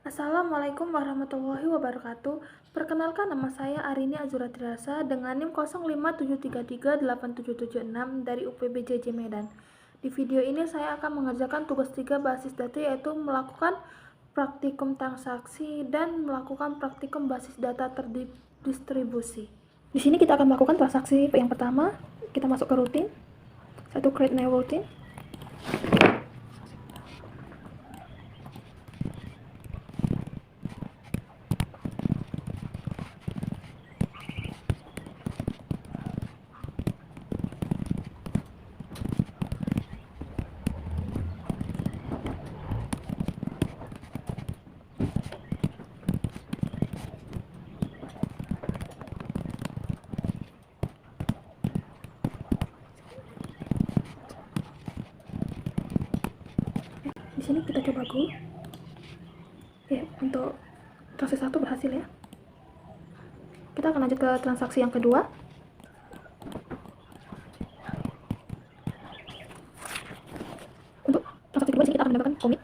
Assalamualaikum warahmatullahi wabarakatuh. Perkenalkan, nama saya Arini Azura Tirasa dengan NIM 0573387776 dari UPBJJ Medan. Di video ini saya akan mengerjakan tugas 3 basis data, yaitu melakukan praktikum transaksi dan melakukan praktikum basis data terdistribusi. Di sini kita akan melakukan transaksi yang pertama. Kita masuk ke rutin. Create new routine. Di sini kita coba go. Ya, untuk transaksi 1 berhasil ya. Kita akan lanjut ke transaksi yang kedua. Untuk transaksi kedua, di sini kita akan mendapatkan komit.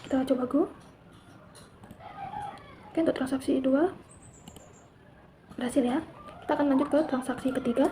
Kita coba go. Oke, untuk transaksi 2 berhasil ya. Kita akan lanjut ke transaksi ketiga.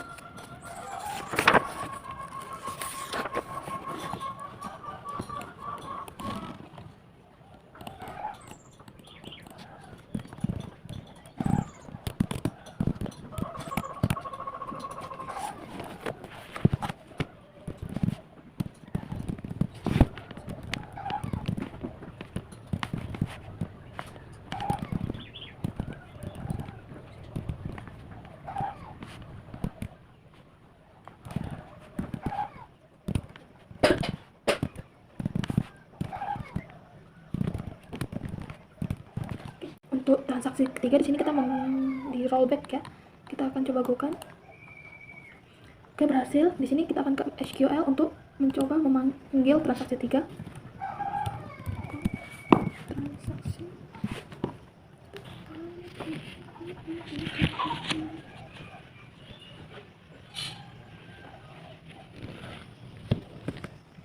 Untuk transaksi ketiga, di sini kita di rollback ya. Kita akan coba go kan. Oke, berhasil. Di sini kita akan ke SQL untuk mencoba memanggil transaksi 3.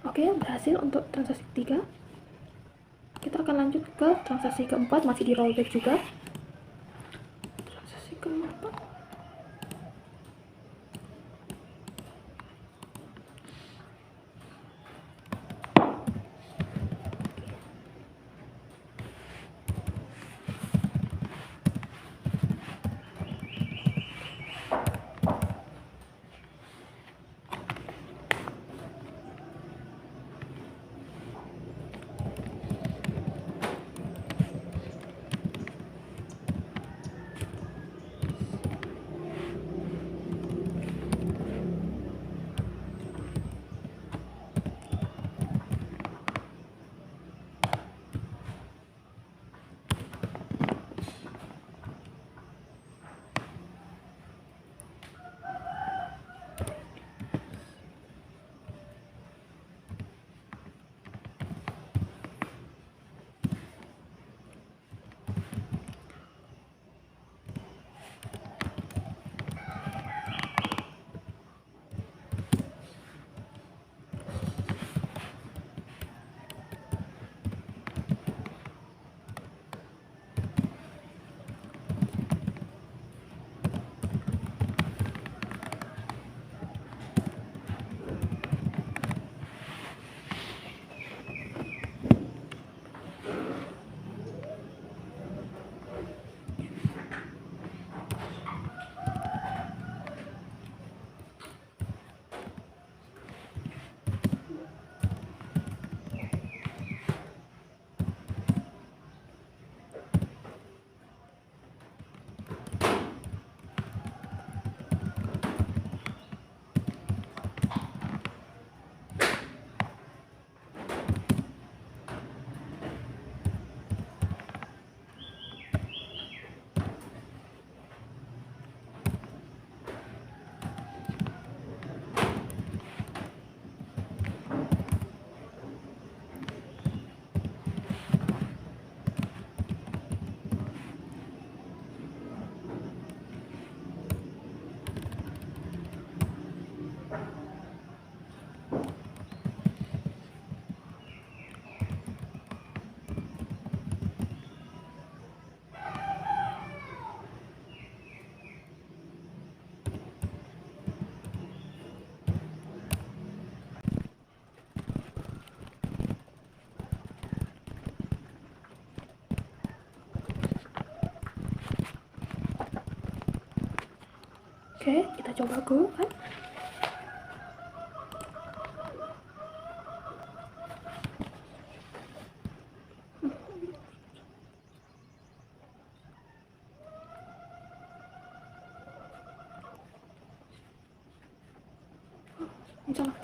Oke, berhasil untuk transaksi 3. Kita akan lanjut ke transaksi keempat, masih di rollback juga. Transaksi keempat. Oke, kita coba go kan. Salah.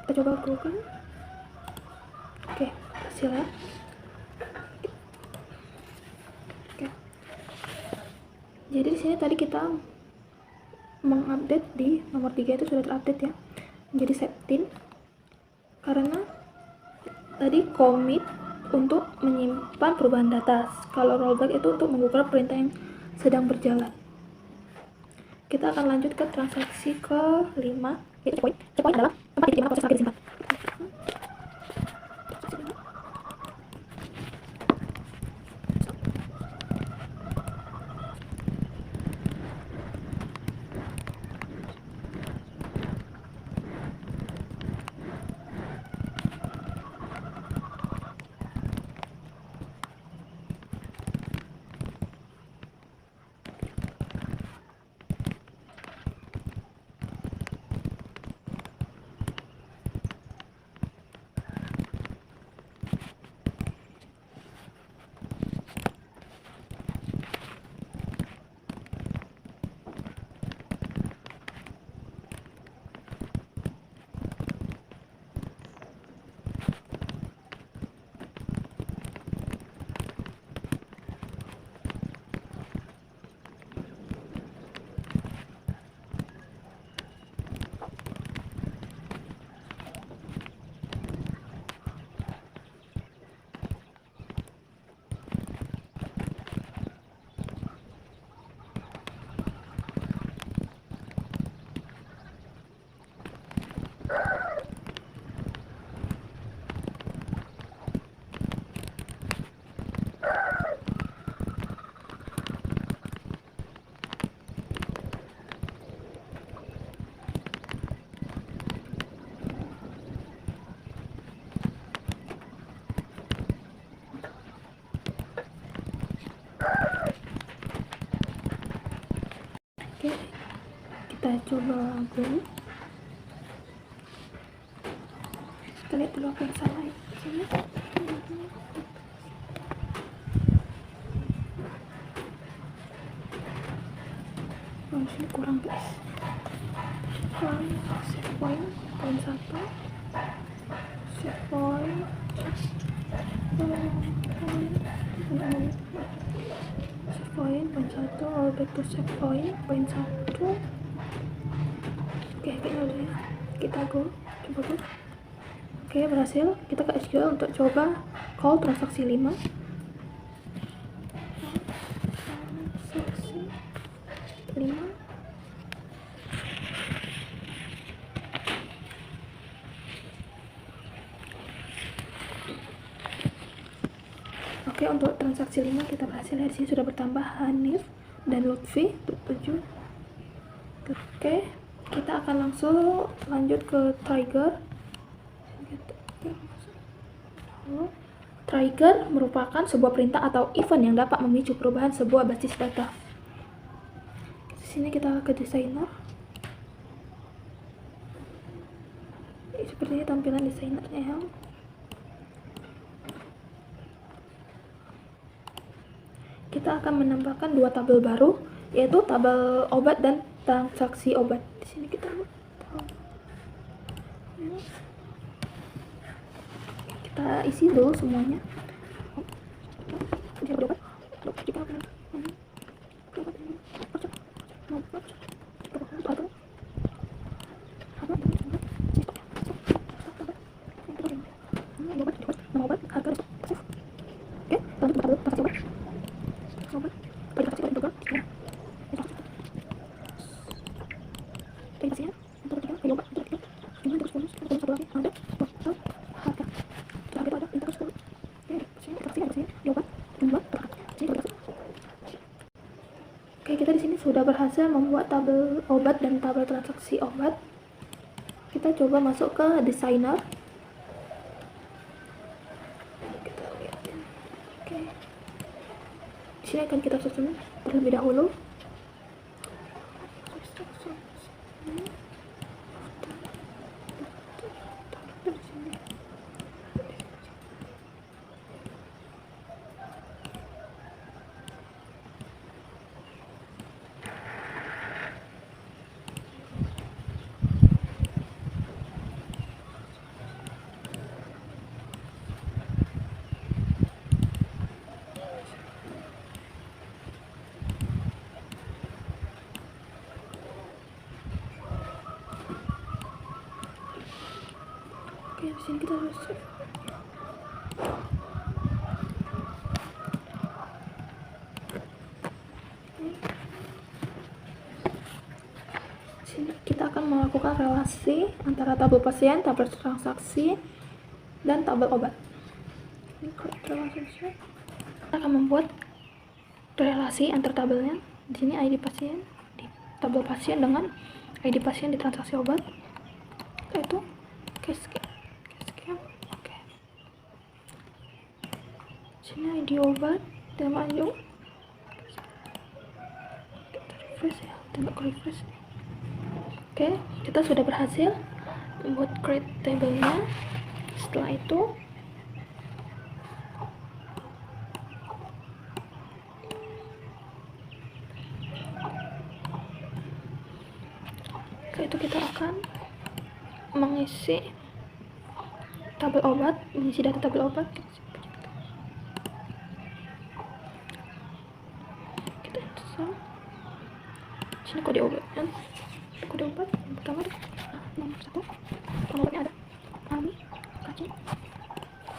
Kita coba Google. Oke, hasil ya. Oke. Jadi di sini tadi kita mengupdate di nomor 3 itu sudah terupdate ya. Menjadi 17 karena tadi commit untuk menyimpan perubahan data. Kalau rollback itu untuk membuka perintah yang sedang berjalan. Kita akan lanjut ke transaksi ke-5, yaitu checkpoint. Checkpoint adalah tempat di mana proses akhir disimpan. Oke, kita coba dulu. Kita lihat dulu apa yang salah ya. Sini. Oh, sini kurang guys. Set point poin 1, set point poin 1, rollback to set point poin 1. Oke, kayaknya udah ya. Kita go, coba go. Oke, berhasil. Kita ke SQL untuk coba call transaksi 5. Transaksi 5. Oke, untuk transaksi 5 kita berhasil. Di sini sudah bertambah Hanif dan Lutfi 7. Oke, kita akan langsung lanjut ke trigger. Trigger merupakan sebuah perintah atau event yang dapat memicu perubahan sebuah basis data. Di sini kita ke desainer. Seperti ini tampilan desainernya ya. Kita akan menambahkan 2 tabel baru, yaitu tabel obat dan transaksi obat. Di sini kita isi dulu semuanya. Oke, kita di sini sudah berhasil membuat tabel obat dan tabel transaksi obat. Kita coba masuk ke designer. Kita lihat ini. Oke. Di sini akan kita susun terlebih dahulu. Oke, di sini kita harus sini kita akan melakukan relasi antara tabel pasien, tabel transaksi, dan tabel obat. Ini relationship. Kita akan membuat relasi antar tabelnya. Di sini ID pasien di tabel pasien dengan ID pasien di transaksi obat. Itu case scan. Oke. Sini ID obat dan maju. Kita refresh ya, tembak refresh. Oke, kita sudah berhasil membuat create table-nya. Setelah itu kita akan mengisi tabel obat, mengisi data tabel obat. Kita install. Sini kode obatnya. Kode obat yang pertama nomor 1. Nomor obatnya ada AMI, KC.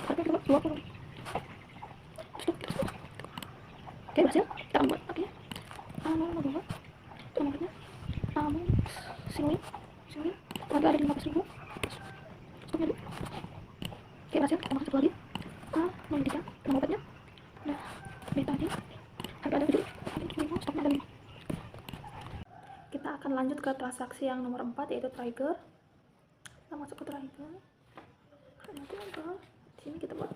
Harga 20. Oke, berhasil. Kita buat oke. Nomor 2. Nomornya Singlin. Harga ada 15.000. Stoknya dulu. Oke, berhasil. Kita masuk satu lagi. Nomor 3. Nomor obatnya. Nah, betanya. Harga ada 7. Stoknya ada 5. Kita akan lanjut ke transaksi yang nomor 4, yaitu trigger. Kita masuk ke trigger. Nanti apa? Di sini kita buat.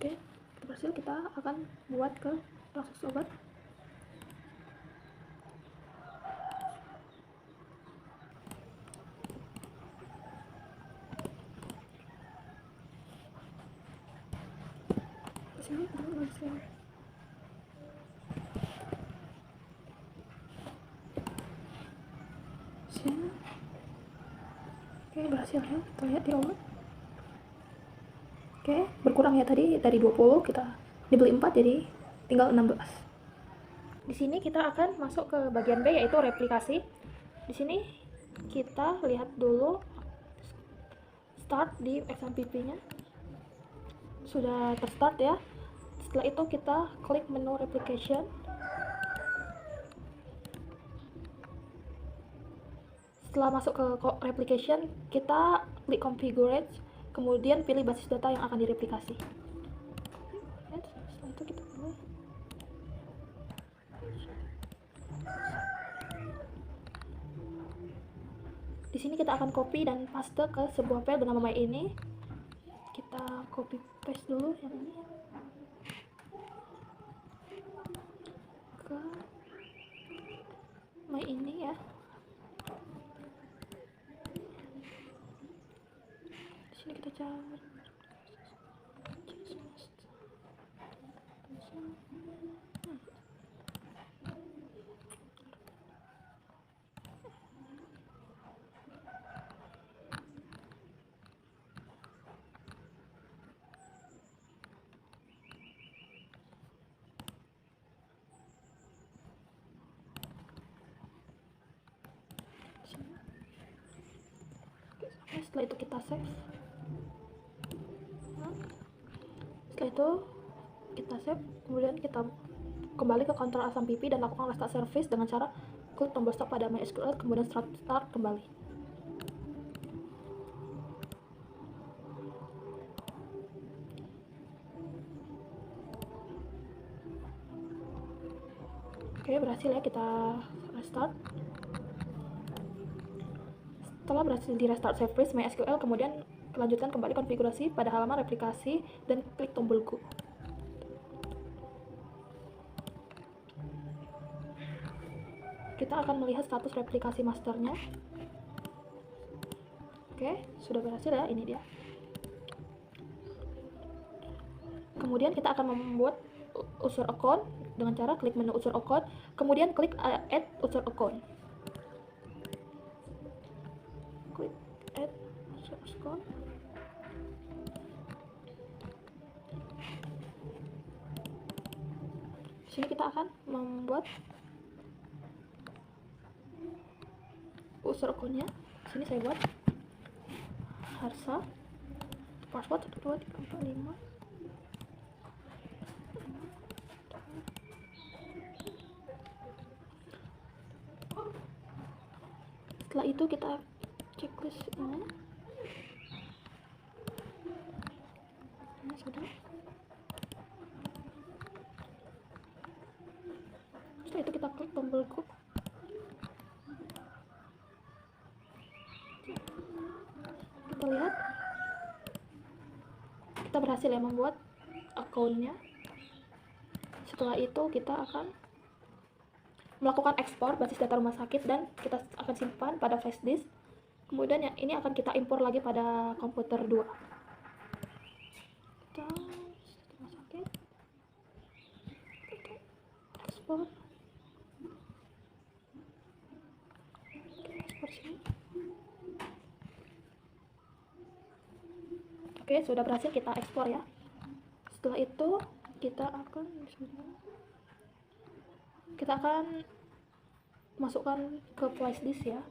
Oke, berhasil. Kita akan buat ke transaksi obat. Sini oke, berhasil ya. Kita lihat di obat. Oke, berkurang ya tadi dari 20 kita dibeli 4 jadi tinggal 16. Di sini kita akan masuk ke bagian B, yaitu replikasi. Di sini kita lihat dulu start di XMPP-nya. Sudah terstart ya. Setelah itu kita klik menu replication. Setelah masuk ke replication, kita klik configure, kemudian pilih basis data yang akan direplikasi. Setelah itu kita pilih. Di sini kita akan copy dan paste ke sebuah file bernama my ini. Kita copy paste dulu yang ini ke my ini ya. Di sini kita cari Setelah itu kita save. Setelah itu kita save, kemudian kita kembali ke kontrol asam pipi dan lakukan restart service dengan cara klik tombol stop pada MySQL, kemudian start kembali. Oke, berhasil ya kita restart. Setelah berhasil di restart service MySQL, kemudian lanjutkan kembali konfigurasi pada halaman replikasi dan klik tombol Go. Kita akan melihat status replikasi masternya. Oke, sudah berhasil ya, ini dia. Kemudian kita akan membuat user account dengan cara klik menu user account, kemudian klik add user account. Klik add user account. Di sini kita akan membuat user account-nya. Sini saya buat Harsa, password 12345. Setelah itu kita checklist ini. Ini sudah. Setelah itu kita klik tombol Go. Kita lihat kita berhasil ya membuat akunnya. Setelah itu kita akan melakukan ekspor basis data rumah sakit dan kita akan simpan pada flash disk. Kemudian ya, ini akan kita impor lagi pada komputer 2. Kita rumah sakit, kita ekspor. Ekspor sini. Oke, sudah berhasil kita ekspor ya. Setelah itu kita akan masukkan ke flash disk ya.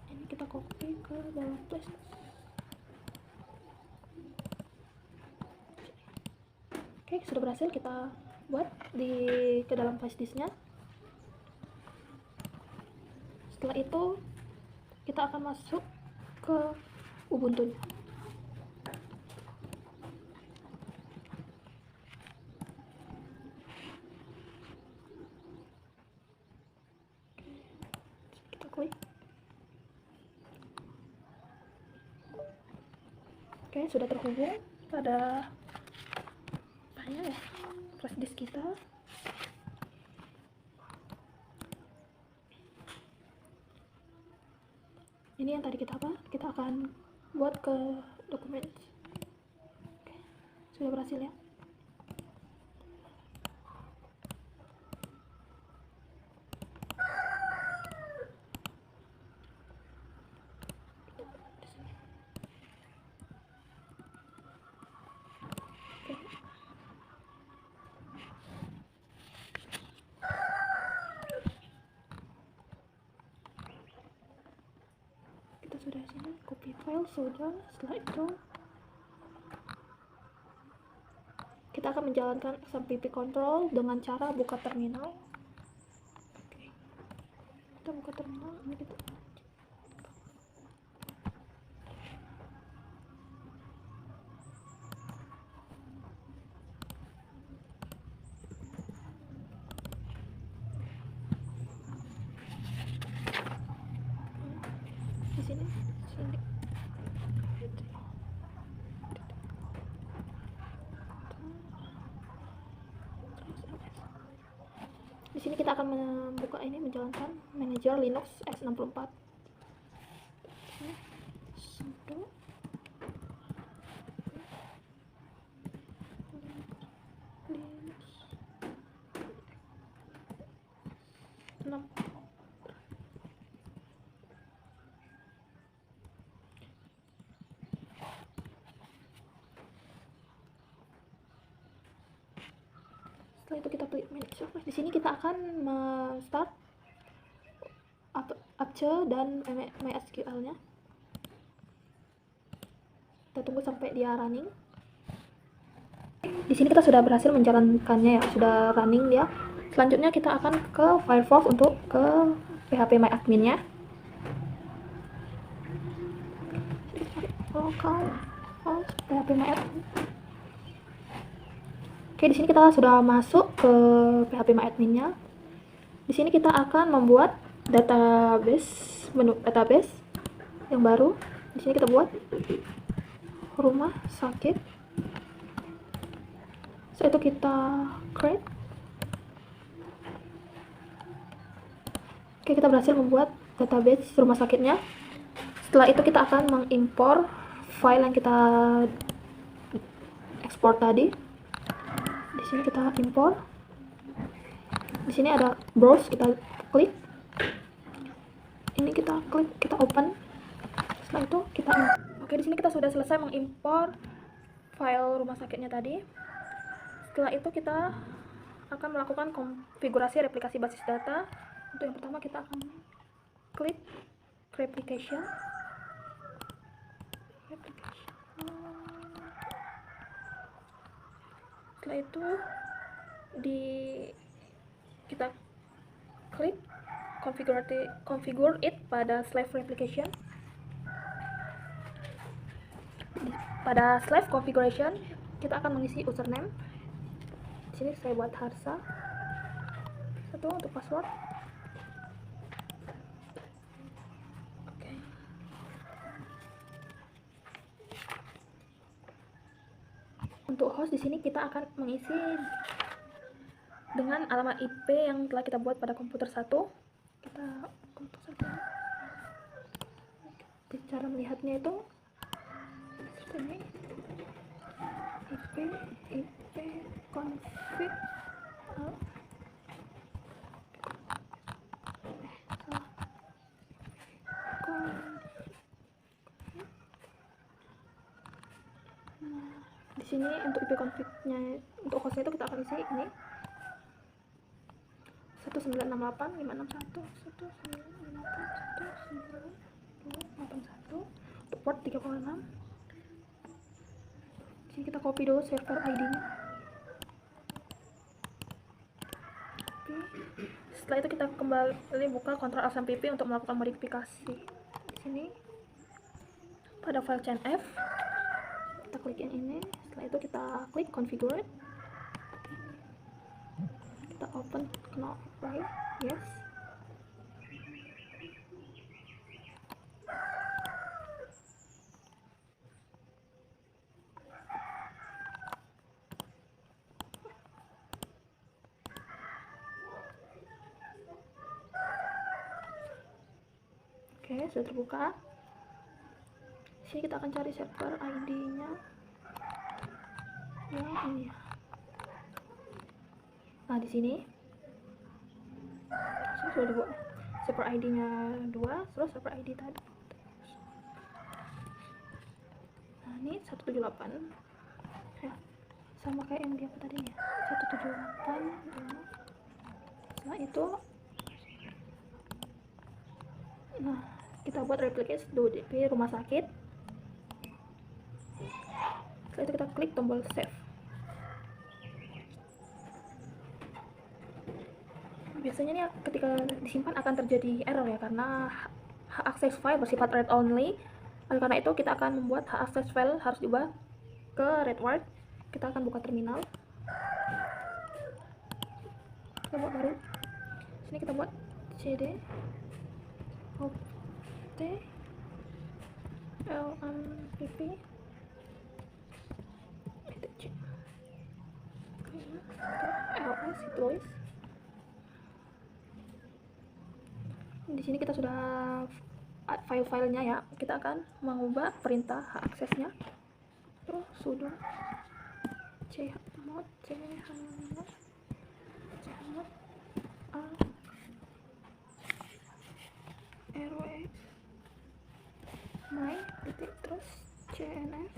Ini kita copy ke dalam flash disk. Oke, sudah berhasil kita buat ke dalam flash disknya. Setelah itu kita akan masuk ke Ubuntu-nya. Kita klik. Oke, sudah terhubung pada flash disk kita. Ini yang tadi kita akan buat ke dokumen. Oke, sudah berhasil ya. Sudah sini copy file sudah. Setelah itu kita akan menjalankan XMPP control dengan cara buka terminal. Oke. Kita buka terminal, ini kita di sini. Di sini kita akan membuka ini, menjalankan manajer Linux x64. Sudo Linux 6. Setelah itu kita klik manager. Terus di sini kita akan start Apache dan MySQL-nya. Kita tunggu sampai dia running. Di sini kita sudah berhasil menjalankannya ya, sudah running dia. Selanjutnya kita akan ke Firefox untuk ke phpMyAdmin-nya. Localhost phpMyAdmin. Oke, di sini kita sudah masuk ke phpMyAdmin-nya. Di sini kita akan membuat database, menu database yang baru. Di sini kita buat rumah sakit. Setelah itu kita create. Oke, kita berhasil membuat database rumah sakitnya. Setelah itu kita akan mengimpor file yang kita ekspor tadi. Di sini kita impor. Di sini ada browse, kita klik. Ini kita klik, kita open. Setelah itu kita Oke, di sini kita sudah selesai mengimpor file rumah sakitnya tadi. Setelah itu kita akan melakukan konfigurasi replikasi basis data. Untuk yang pertama kita akan klik replication. Setelah itu kita klik configure it pada slave replication. Pada slave configuration kita akan mengisi username. Di sini saya buat Harsa. Satu untuk password. Oke. Untuk host di sini kita akan mengisi dengan alamat IP yang telah kita buat pada komputer 1. Kita komputer 1. Cara melihatnya itu ini IP config di sini untuk IP config-nya, untuk hostnya itu kita akan isi ini 198.168.198.192.81 untuk port 36. Di sini kita copy dulu server ID-nya. Setelah itu kita kembali buka Ctrl SMPP untuk melakukan modifikasi. Di sini pada file CNF kita klik yang ini. Setelah itu kita klik configure. Kita open knob right, yes. Oke, sudah terbuka. Di sini kita akan cari server ID-nya yang ini. Nah, di sini sudah dibuat server ID-nya 2, terus server ID tadi. Nah, ini 178. Ya, sama kayak yang dia tadinya. 178. Setelah itu nah, kita buat replicate di rumah sakit. Setelah itu kita klik tombol save. Biasanya nih ketika disimpan akan terjadi error ya, karena hak akses file bersifat read only. Oleh karena itu kita akan membuat hak akses file harus diubah ke read word. Kita akan buka terminal. Kita buat baru. Sini kita buat cd opt lmpp ls tulis. Di sini kita sudah file-filenya ya. Kita akan mengubah perintah hak aksesnya. Terus sudo chmod rw my titik terus cnf.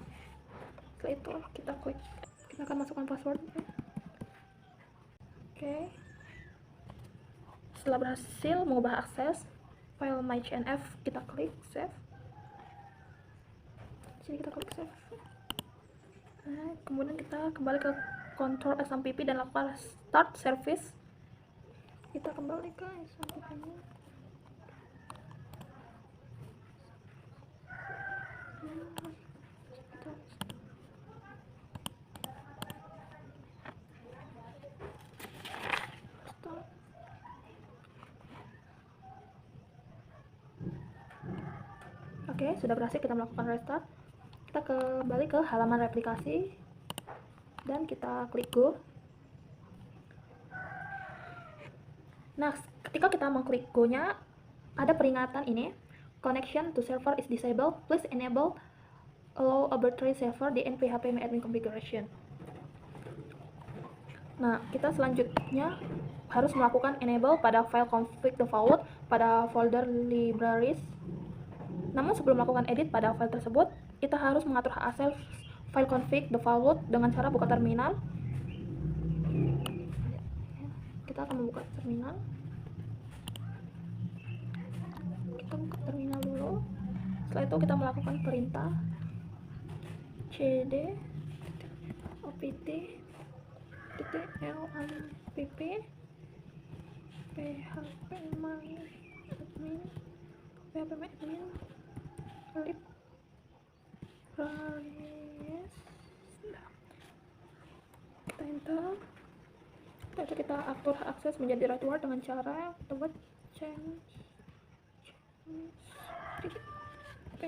Setelah itu kita klik, kita akan masukkan password. Oke, Setelah berhasil mengubah akses file myCNF, kita klik save. Sini kita klik save. Nah, kemudian kita kembali ke Control SMPP dan lakukan start service. Kita kembali ke SMPP ini. Oke, sudah berhasil kita melakukan restart. Kita kembali ke halaman replikasi dan kita klik go. Nah, ketika kita mengklik go-nya, ada peringatan ini, connection to server is disabled, please enable allow arbitrary server di php admin configuration. Nah, kita selanjutnya harus melakukan enable pada file config default pada folder libraries. Namun sebelum melakukan edit pada file tersebut, kita harus mengatur hak akses file config default dengan cara buka terminal. Kita akan membuka terminal. Kita buka terminal dulu. Setelah itu kita melakukan perintah cd opt .lmpp php my admin lib libraries. Kita enter. Lalu kita atur akses menjadi right word dengan cara kita buat change php.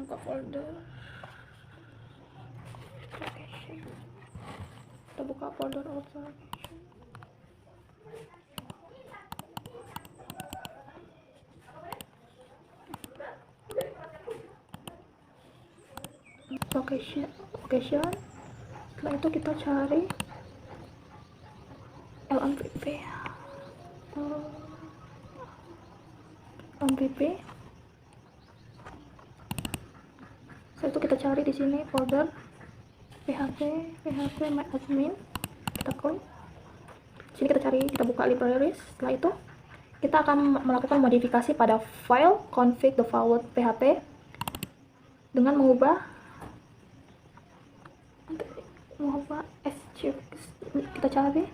Buka folder application. Kita buka folder application. Location. Setelah itu kita cari lmpp. Setelah itu kita cari di sini folder php my admin. Kita klik. Sini kita buka libraries. Setelah itu kita akan melakukan modifikasi pada file config default php dengan mengubah SCF. Kita cari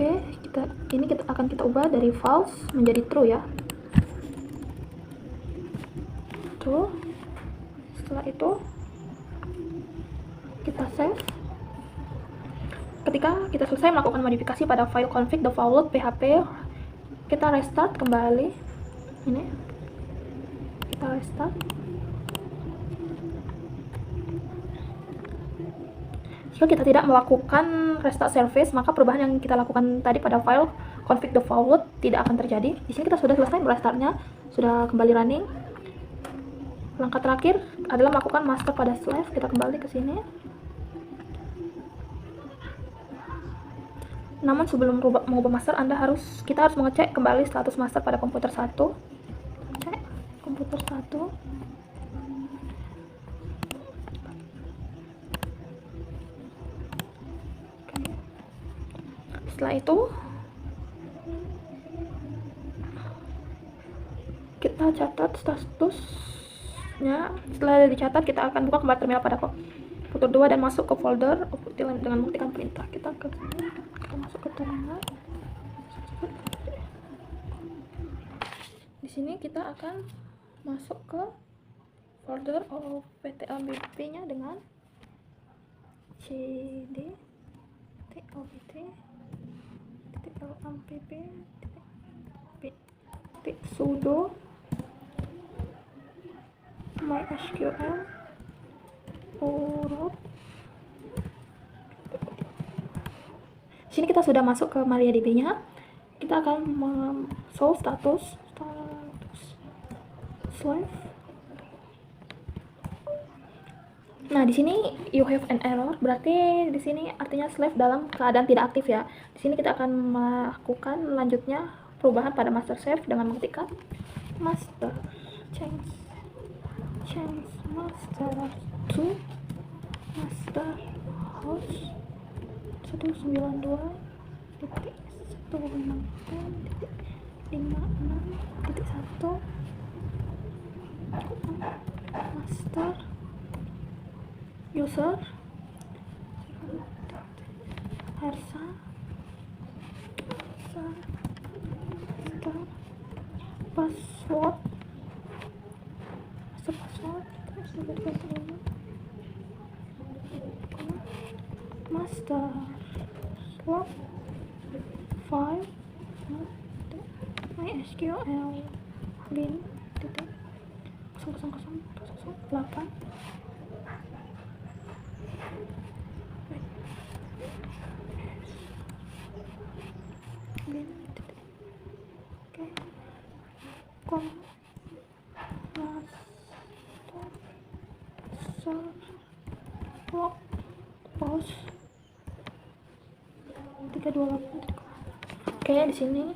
Oke, kita akan ubah dari false menjadi true ya. True. Setelah itu ketika kita selesai melakukan modifikasi pada file config default php, kita restart kembali. Ini kita restart. Jika kita tidak melakukan restart service, maka perubahan yang kita lakukan tadi pada file config default tidak akan terjadi. Di sini kita sudah selesai restartnya, sudah kembali running. Langkah terakhir adalah melakukan master pada slave. Kita kembali ke sini. Namun sebelum mengubah master, kita harus mengecek kembali status master pada komputer 1. Cek komputer 1. Setelah itu kita catat statusnya. Setelah dicatat, kita akan buka kembali terminal pada komputer 2 dan masuk ke folder dengan membuktikan perintah. Kita masuk ke terminal. Di sini kita akan masuk ke folder optlmpp-nya dengan cd opt-lmpp-sudo mysql root. Di sini kita sudah masuk ke MariaDB-nya. Kita akan show status slave. Nah, di sini you have an error, berarti di sini artinya slave dalam keadaan tidak aktif ya. Di sini kita akan melakukan lanjutnya perubahan pada master slave dengan mengetikkan master change master to master host 192.168.56.1 master user Hersa password master slot file mysql bin titik 00008 bin titik. Oke, post 328. Oke, di sini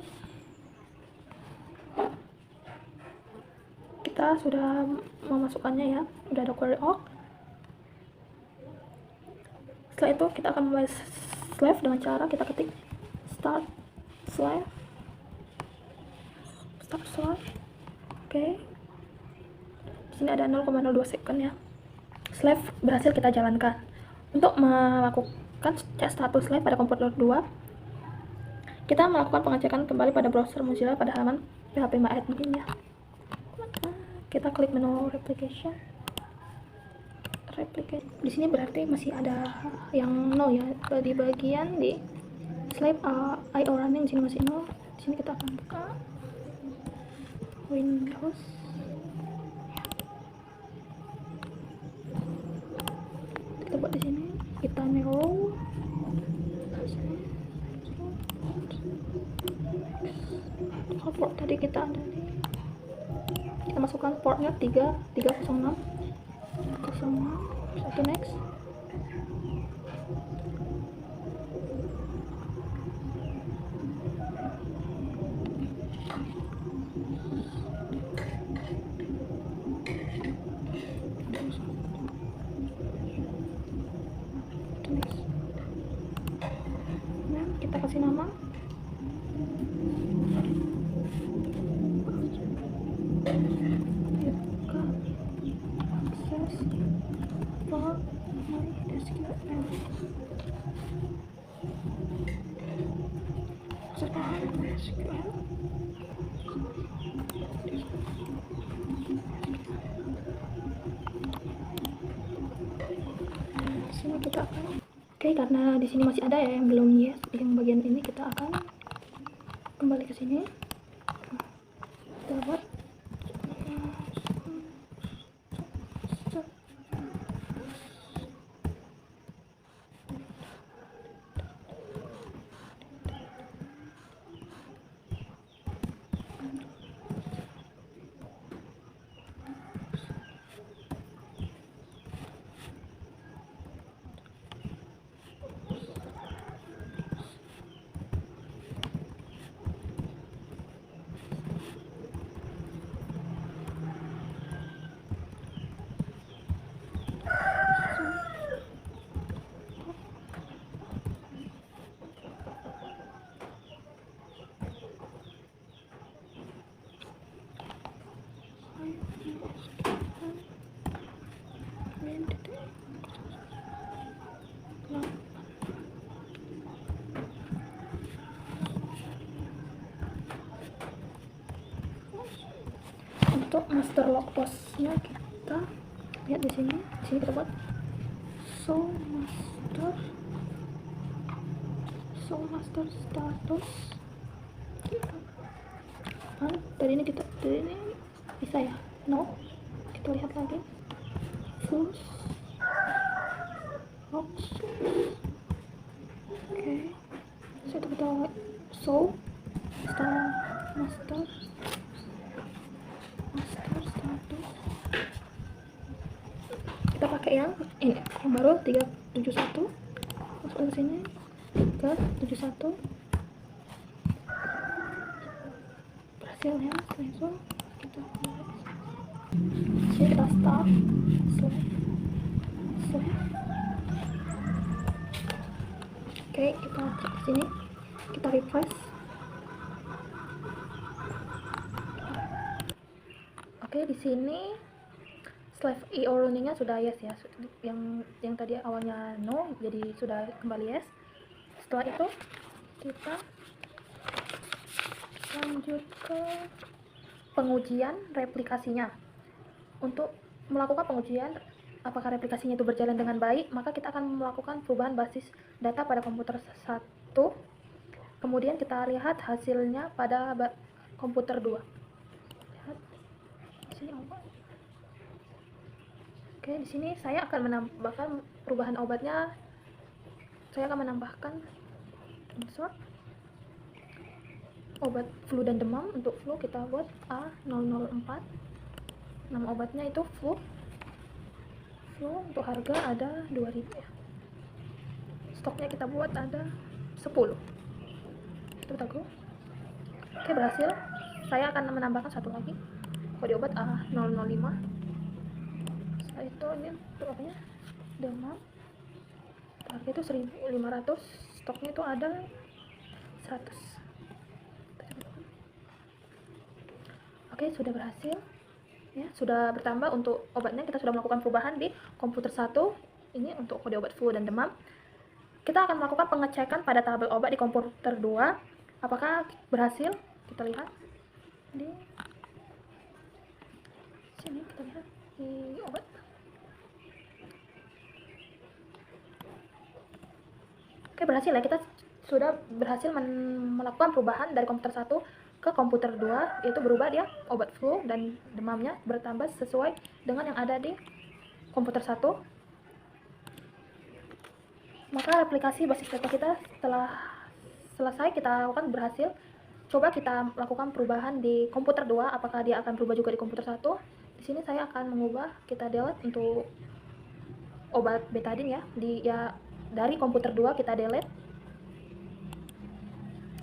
kita sudah memasukkannya ya, udah ada query org. Setelah itu kita akan memulai slave dengan cara kita ketik start slave. Oke, di sini ada 0,02 second ya. Slave berhasil kita jalankan. Untuk melakukan cek status slave pada komputer 2, kita melakukan pengecekan kembali pada browser Mozilla pada halaman php-my-admin ya. Kita klik menu replicate. Di sini berarti masih ada yang 0 ya, di bagian di slave IO running. Di sini masih 0. Di sini kita akan buka Windows. Kita buat di sini, kita new port tadi kita ada nih. Kita masukkan portnya 306. Satu next. Nah, kita kasih nama. Sini kita akan Oke, karena di sini masih ada ya yang belum yes, yang bagian ini kita akan kembali ke sini. Kita buat untuk master log postnya kita lihat di sini. Kita buat show master status. Dari ini bisa ya? No. Kita lihat lagi. Oke. So itu kita show master status. Kita pakai yang ini, yang baru 371. Masuk ke sini ke 71. Berhasil ya, langsung kita sini kita start slide. Oke, kita cek di sini, kita refresh. Oke, di sini slave io runningnya sudah yes ya, yang tadi awalnya no jadi sudah kembali yes. Setelah itu kita lanjut ke pengujian replikasinya. Untuk melakukan pengujian apakah replikasinya itu berjalan dengan baik, maka kita akan melakukan perubahan basis data pada komputer 1, kemudian kita lihat hasilnya pada komputer 2. Lihat di sini obat. Oke, di sini saya akan menambahkan perubahan obatnya. Saya akan menambahkan insert obat flu dan demam. Untuk flu kita buat A004. Nama obatnya itu flu. Untuk harga ada 2000 ya. Stoknya kita buat ada 10. Itu kita go. Oke, berhasil. Saya akan menambahkan satu lagi. Kode obat A005. Setelah itu ini untuk apanya? Demam. Harga itu 1500. Stoknya itu ada 100. Oke, sudah berhasil. Ya, sudah bertambah untuk obatnya. Kita sudah melakukan perubahan di komputer 1 ini untuk kode obat flu dan demam. Kita akan melakukan pengecekan pada tabel obat di komputer 2 apakah berhasil. Kita lihat di sini, kita lihat di obat. Oke, berhasil ya, kita sudah berhasil melakukan perubahan dari komputer 1 ke komputer 2, yaitu berubah dia obat flu dan demamnya bertambah sesuai dengan yang ada di komputer 1. Maka replikasi basis data kita setelah selesai kita lakukan berhasil. Coba kita lakukan perubahan di komputer 2, apakah dia akan berubah juga di komputer 1. Di sini saya akan mengubah, kita delete untuk obat betadine ya, dari komputer 2 kita delete.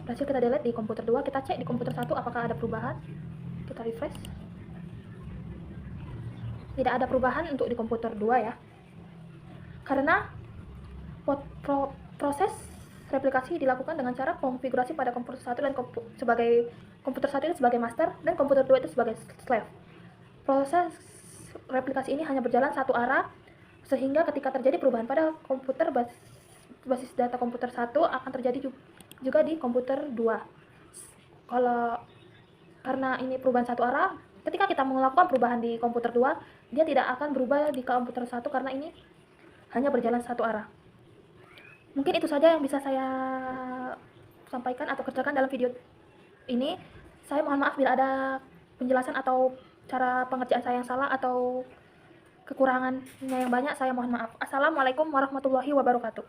Berhasil kita delete di komputer 2, kita cek di komputer 1 apakah ada perubahan. Kita refresh. Tidak ada perubahan untuk di komputer 2 ya. Karena proses replikasi dilakukan dengan cara konfigurasi pada komputer 1 dan sebagai komputer 1 itu sebagai master dan komputer 2 itu sebagai slave. Proses replikasi ini hanya berjalan satu arah, sehingga ketika terjadi perubahan pada komputer basis data komputer 1 akan terjadi juga di komputer 2. Karena ini perubahan satu arah, ketika kita melakukan perubahan di komputer 2, dia tidak akan berubah di komputer 1 karena ini hanya berjalan satu arah. Mungkin itu saja yang bisa saya sampaikan atau kerjakan dalam video ini. Saya mohon maaf bila ada penjelasan atau cara pengerjaan saya yang salah atau kekurangannya yang banyak, saya mohon maaf. Assalamualaikum warahmatullahi wabarakatuh.